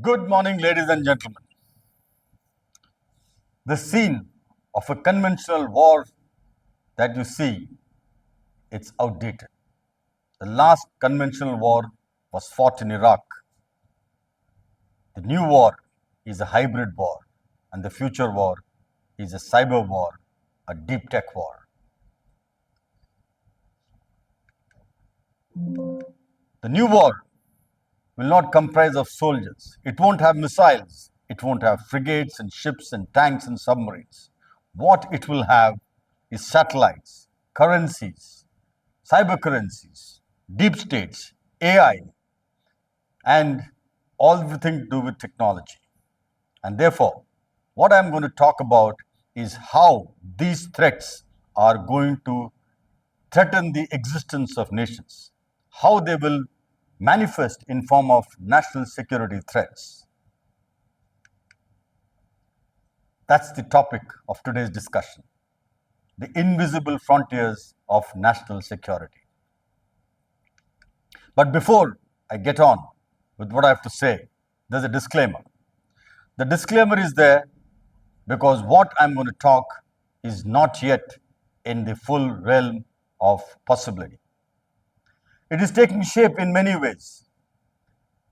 Good morning, ladies and gentlemen. The scene of a conventional war that you see, it's outdated. The last conventional war was fought in Iraq. The new war is a hybrid war, and the future war is a cyber war, a deep tech war. The new war will not comprise of soldiers. It won't have missiles. It won't have frigates and ships and tanks and submarines. What it will have is satellites, currencies, cyber currencies, deep states, AI, and all everything to do with technology. And therefore, what I'm going to talk about is how these threats are going to threaten the existence of nations, how they will manifest in form of national security threats. That's the topic of today's discussion, the invisible frontiers of national security. But before I get on with what I have to say, there's a disclaimer. The disclaimer is there because what I'm going to talk is not yet in the full realm of possibility. It is taking shape in many ways.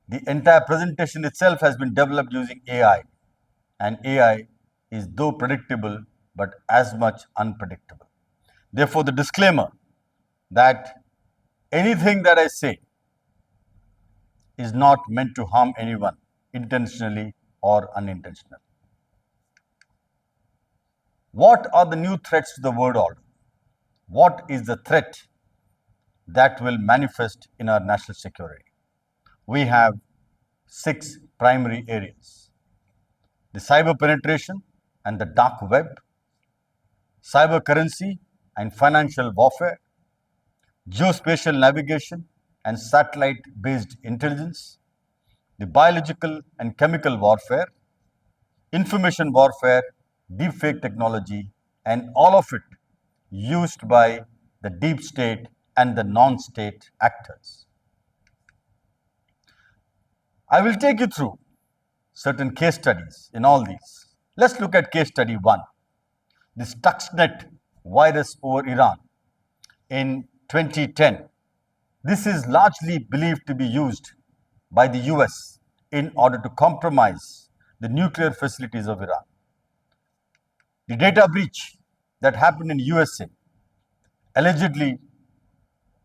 The entire presentation itself has been developed using AI, and AI is though predictable but as much unpredictable. Therefore, the disclaimer that anything that I say is not meant to harm anyone intentionally or unintentionally. What are the new threats to the world order? What is the threat that will manifest in our national security? We have 6 primary areas: the cyber penetration and the dark web, cyber currency and financial warfare, geospatial navigation and satellite-based intelligence, the biological and chemical warfare, information warfare, deepfake technology, and all of it used by the deep state and the non-state actors. I will take you through certain case studies in all these. Let's look at case study 1, the Stuxnet virus over Iran in 2010. This is largely believed to be used by the US in order to compromise the nuclear facilities of Iran. The data breach that happened in USA, allegedly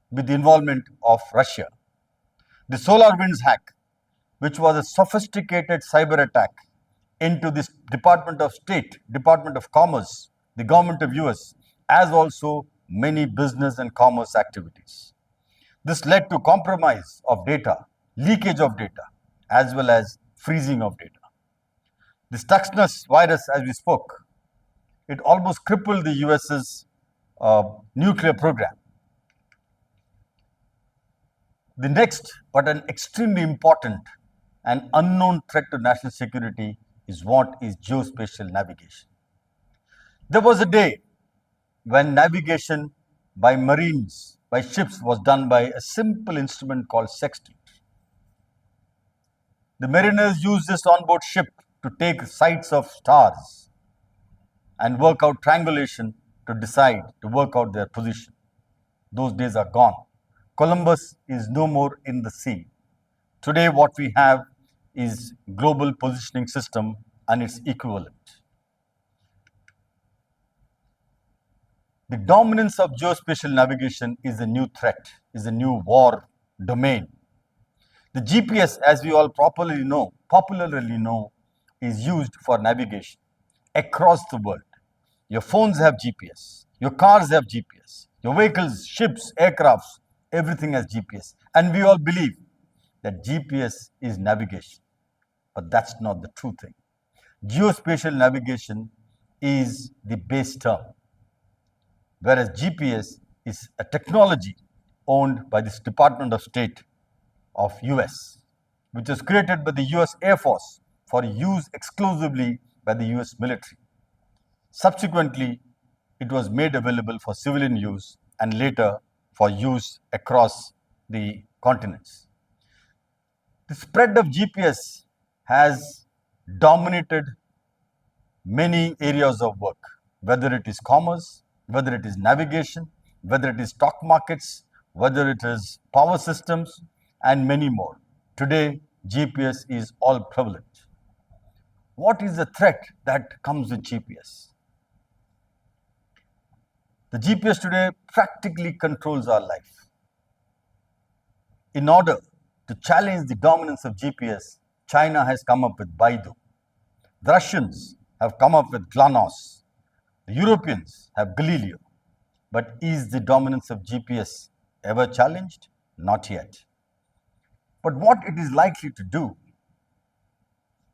with the involvement of Russia. The SolarWinds hack, which was a sophisticated cyber attack into this Department of State, Department of Commerce, the government of US, as also many business and commerce activities. This led to compromise of data, leakage of data, as well as freezing of data. The Stuxnet virus, as we spoke, it almost crippled the US's nuclear program. The next, but an extremely important and unknown threat to national security is what is geospatial navigation. There was a day when navigation by marines, by ships, was done by a simple instrument called sextant. The mariners used this onboard ship to take sights of stars and work out triangulation to decide, to work out their position. Those days are gone. Columbus is no more in the sea. Today what we have is global positioning system and its equivalent. The dominance of geospatial navigation is a new threat, is a new war domain. The GPS, as we all popularly know, is used for navigation across the world. Your phones have GPS, your cars have GPS, your vehicles, ships, aircrafts, everything has GPS. And we all believe that GPS is navigation. But that's not the true thing. Geospatial navigation is the base term, whereas GPS is a technology owned by this Department of State of US, which was created by the US Air Force for use exclusively by the US military. Subsequently, it was made available for civilian use and later for use across the continents. The spread of GPS has dominated many areas of work, whether it is commerce, whether it is navigation, whether it is stock markets, whether it is power systems, and many more. Today, GPS is all prevalent. What is the threat that comes with GPS? The GPS today practically controls our life. In order to challenge the dominance of GPS, China has come up with Baidu. The Russians have come up with GLONASS. The Europeans have Galileo. But is the dominance of GPS ever challenged? Not yet. But what it is likely to do,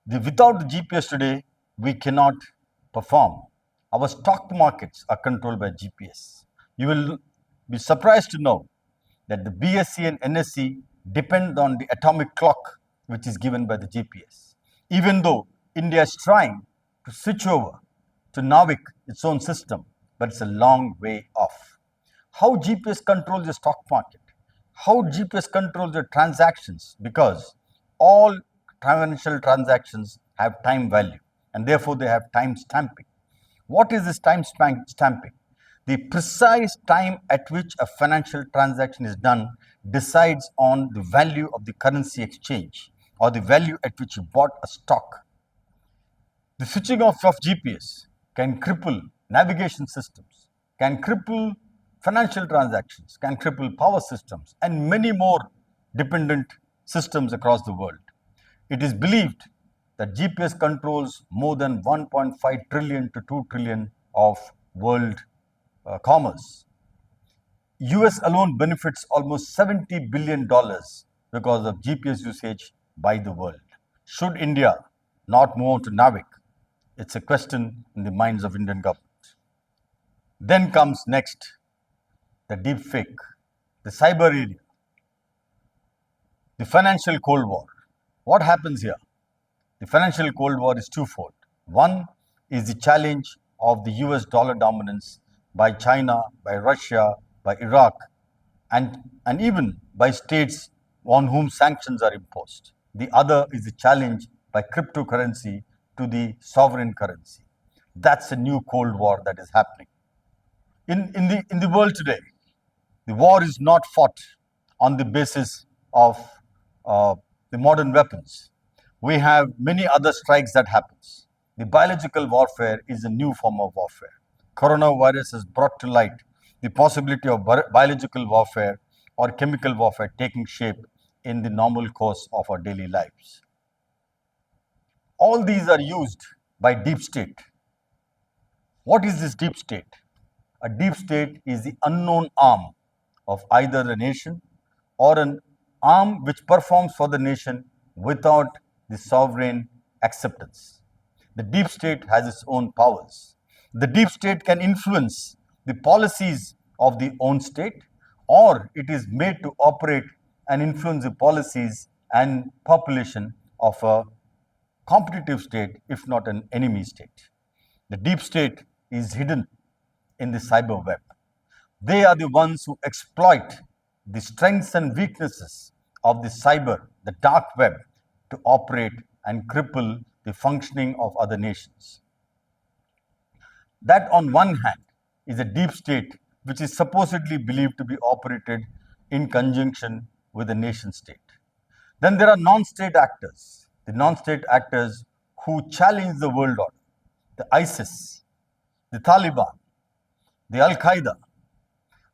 without the GPS today, we cannot perform. Our stock markets are controlled by GPS. You will be surprised to know that the B.Sc and N.Sc depend on the atomic clock which is given by the GPS. Even though India is trying to switch over to Navik, its own system, but it's a long way off. How GPS controls the stock market? How GPS controls the transactions? Because all financial transactions have time value and therefore they have time stamping. What is this time stamping? The precise time at which a financial transaction is done decides on the value of the currency exchange or the value at which you bought a stock. The switching off of GPS can cripple navigation systems, can cripple financial transactions, can cripple power systems, and many more dependent systems across the world. It is believed that GPS controls more than 1.5 trillion to 2 trillion of world commerce. US alone benefits almost $70 billion because of GPS usage by the world. Should India not move on to Navik? It's a question in the minds of Indian government. Then comes next the deep fake, the cyber area, the financial Cold War. What happens here? The financial Cold War is twofold. One is the challenge of the US dollar dominance by China, by Russia, by Iraq, and even by states on whom sanctions are imposed. The other is the challenge by cryptocurrency to the sovereign currency. That's a new Cold War that is happening. In the world today, the war is not fought on the basis of the modern weapons. We have many other strikes that happens. The biological warfare is a new form of warfare. Coronavirus has brought to light the possibility of biological warfare or chemical warfare taking shape in the normal course of our daily lives. All these are used by deep state. What is this deep state? A deep state is the unknown arm of either a nation or an arm which performs for the nation without the sovereign acceptance. The deep state has its own powers. The deep state can influence the policies of the own state, or it is made to operate and influence the policies and population of a competitive state, if not an enemy state. The deep state is hidden in the cyber web. They are the ones who exploit the strengths and weaknesses of the cyber, the dark web, to operate and cripple the functioning of other nations. That, on one hand, is a deep state which is supposedly believed to be operated in conjunction with the nation state. Then there are non-state actors, the non-state actors who challenge the world order, the ISIS, the Taliban, the Al-Qaeda,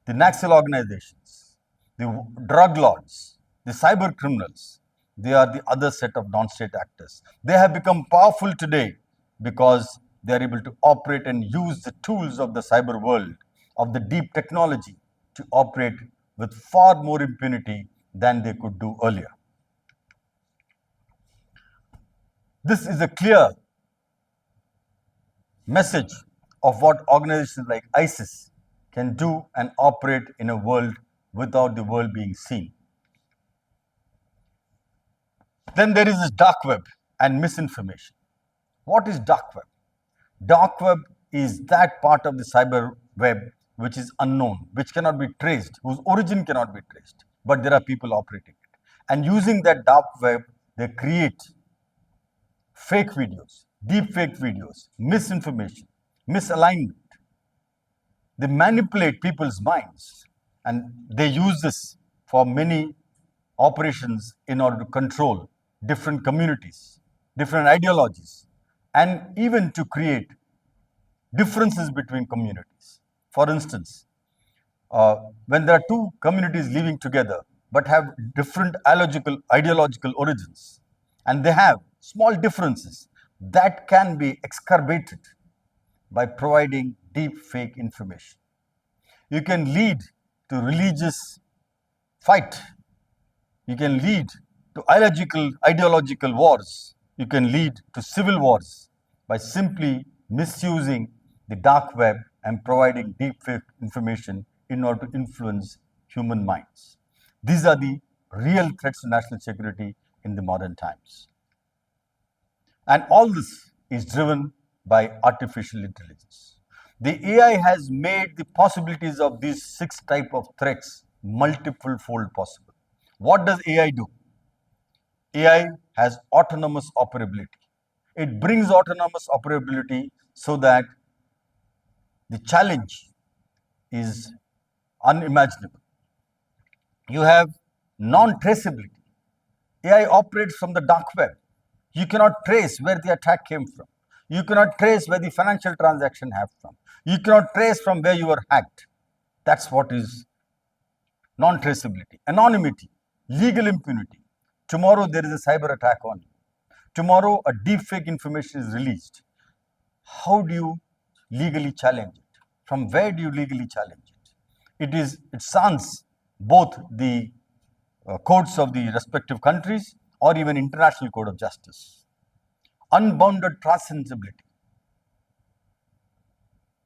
the Naxal organizations, the drug lords, the cyber criminals. They are the other set of non-state actors. They have become powerful today because they are able to operate and use the tools of the cyber world, of the deep technology, to operate with far more impunity than they could do earlier. This is a clear message of what organizations like ISIS can do and operate in a world without the world being seen. Then there is this dark web and misinformation. What is dark web? Dark web is that part of the cyber web which is unknown, which cannot be traced, whose origin cannot be traced, but there are people operating it. And using that dark web, they create fake videos, deep fake videos, misinformation, misalignment. They manipulate people's minds and they use this for many operations in order to control different communities, different ideologies, and even to create differences between communities. For instance, when there are two communities living together but have different ideological origins, and they have small differences that can be exacerbated by providing deep fake information. You can lead to religious fight. You can lead to ideological wars. You can lead to civil wars by simply misusing the dark web and providing deepfake information in order to influence human minds. These are the real threats to national security in the modern times. And all this is driven by artificial intelligence. The AI has made the possibilities of these six type of threats multiple fold possible. What does AI do? AI has autonomous operability. It brings autonomous operability so that the challenge is unimaginable. You have non-traceability. AI operates from the dark web. You cannot trace where the attack came from. You cannot trace where the financial transaction have from. You cannot trace from where you were hacked. That's what is non-traceability. Anonymity, legal impunity. Tomorrow there is a cyber attack on you. Tomorrow a deepfake information is released. How do you legally challenge it? From where do you legally challenge it? It sans both the courts of the respective countries or even international code of justice. Unbounded transcendentality.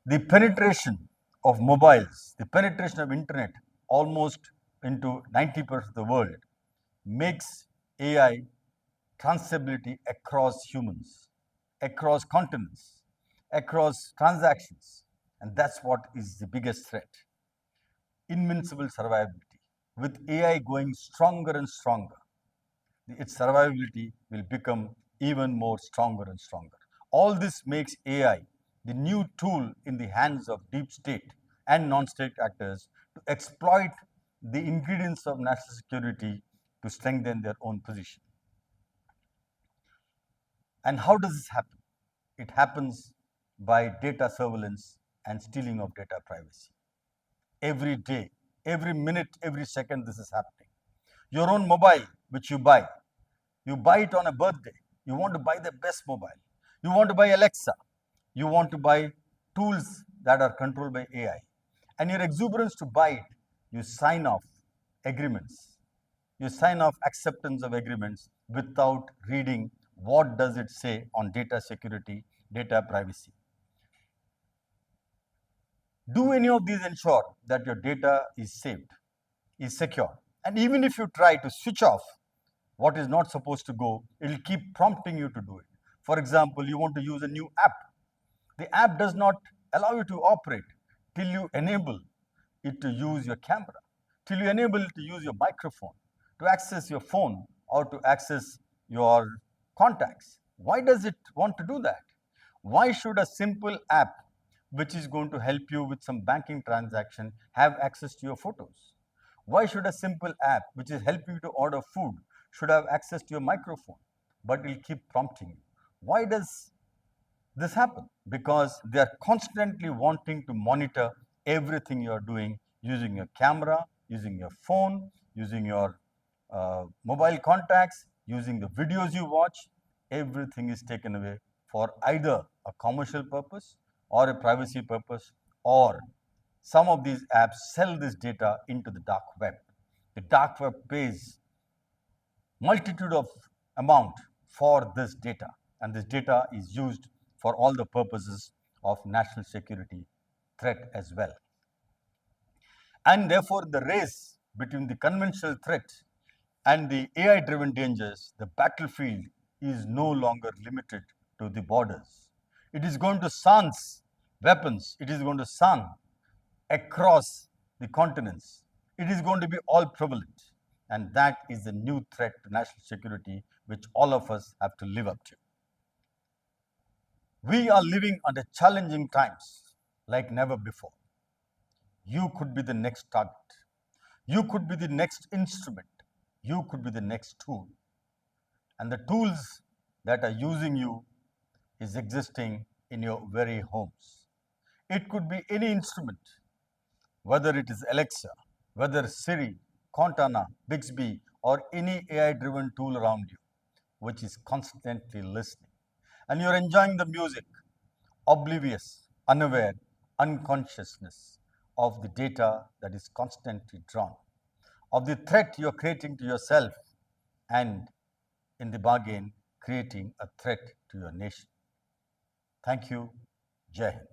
The penetration of mobiles, the penetration of internet almost into 90% of the world makes AI transferability across humans, across continents, across transactions. And that's what is the biggest threat. Invincible survivability. With AI going stronger and stronger, its survivability will become even more stronger and stronger. All this makes AI the new tool in the hands of deep state and non-state actors to exploit the ingredients of national security to strengthen their own position. And how does this happen? It happens by data surveillance and stealing of data privacy. Every day, every minute, every second, this is happening. Your own mobile, which you buy it on a birthday. You want to buy the best mobile. You want to buy Alexa. You want to buy tools that are controlled by AI. And your exuberance to buy it, you sign off agreements. You sign off acceptance of agreements without reading what does it say on data security, data privacy. Do any of these ensure that your data is saved, is secure? And even if you try to switch off what is not supposed to go, it will keep prompting you to do it. For example, you want to use a new app. The app does not allow you to operate till you enable it to use your camera, till you enable it to use your microphone, to access your phone or to access your contacts. Why does it want to do that? Why should a simple app which is going to help you with some banking transaction have access to your photos? Why should a simple app which is helping you to order food should have access to your microphone, but it will keep prompting you? Why does this happen? Because they are constantly wanting to monitor everything you are doing using your camera, using your phone, using your mobile contacts, using the videos you watch. Everything is taken away for either a commercial purpose or a privacy purpose, or some of these apps sell this data into the dark web. The dark web pays multitude of amount for this data, and this data is used for all the purposes of national security threat as well. And therefore, the race between the conventional threat and the AI driven dangers, the battlefield is no longer limited to the borders. It is going to sans weapons, it is going to sun across the continents. It is going to be all prevalent. And that is the new threat to national security, which all of us have to live up to. We are living under challenging times like never before. You could be the next target. You could be the next instrument. You could be the next tool. And the tools that are using you is existing in your very homes. It could be any instrument, whether it is Alexa, whether Siri, Cortana, Bixby, or any AI driven tool around you, which is constantly listening. And you're enjoying the music, oblivious, unaware, unconsciousness of the data that is constantly drawn, of the threat you're creating to yourself, and in the bargain, creating a threat to your nation. Thank you. Jai Hind.